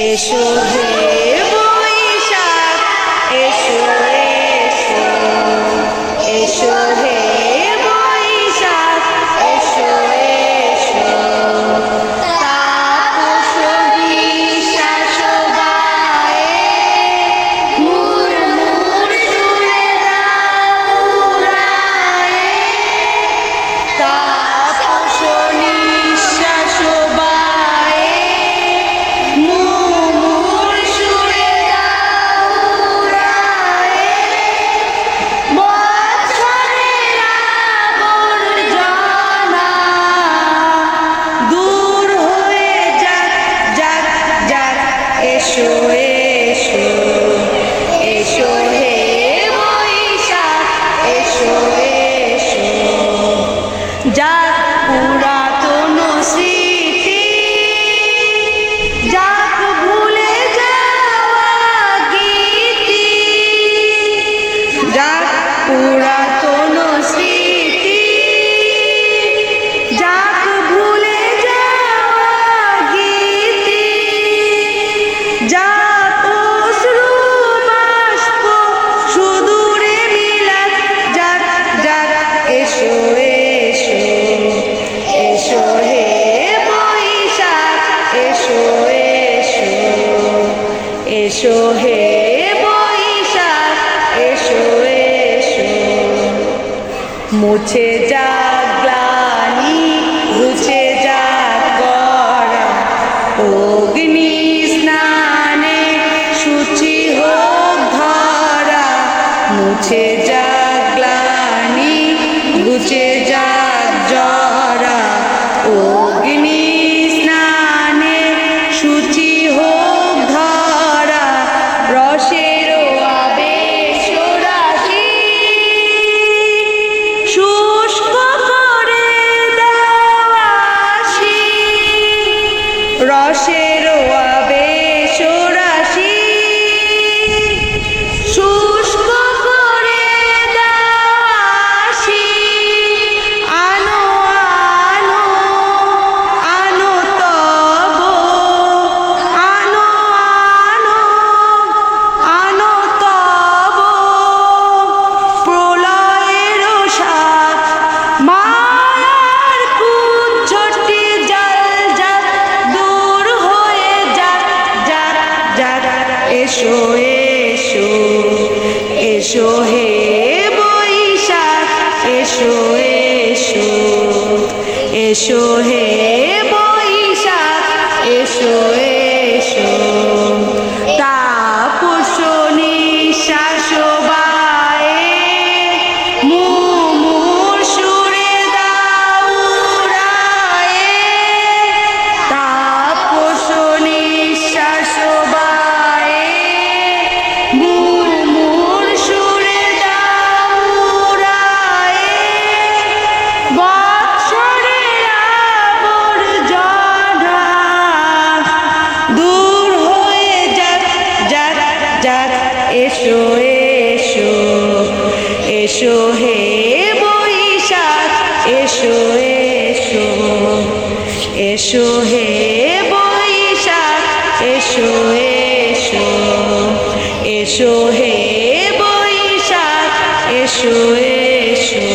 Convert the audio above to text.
এসো হে বৈশাখ এসো এসো এসো হে বৈশাখ এসো এসো তাপস বিশ্বাস গায়ে মুরমুর সুরে দাও উড়ায়ে তাপস নিঃশ্বাস বায়ে মুরমুর সুরে দাও উড়ায়ে বৎসরের আবর্জনা দূর হয়ে যাক যাক যাক এসো এসো এসো হে বৈশাখ এসো এসো যাক পুরাতন স্মৃতি যাক ভুলে যাওয়া গীতি যাক পুরাতন স্মৃতি যাক ভুলে যাওয়া গীতি যাক অশ্রু বাষ্প সুদূরে মিলাক যাক যাক এসো এসো এসো হে বৈশাখ এসো এসো এসো হে বৈশাখ এসো এসো মুছে যাক গ্লানি ঘুচে যাক গড়া অগ্নি স্নানে শুচি হোক ধরা মুছে যাক গ্লানি ঘুচে যাক জরা অগ্নি স্নানে শুচি হোক ধরা রসের আবেশ রাশি শুষ্ক করে দেওয়াশি রসের আবেশ রাশি শুষ্ক করে দেওয়াশি আনো আনো আনো তব আনো আনো আনো তব প্রলয়ের সাথ মায়ার কুজ্ঝটি জল যাক দূর হয়ে যাক যাক যাক এসো এসো এসো হে বৈশাখ এসো এসো এসো হে বৈশাখ এসো এসো তাপস নিঃশ্বাস বায়ে মুমুর সুরে দাও উড়ায়ে তাপস নিঃশ্বাস বায়ে মুমুর সুরে দাও উড়ায়ে বৎসরের আবর্জনা দূর হয়ে যাক যাক যাক এসো এসো এসো হে বৈশাখ এসো এসো এসো হে বৈশাখ এসো এসো এসো হে বৈশাখ এসো এসো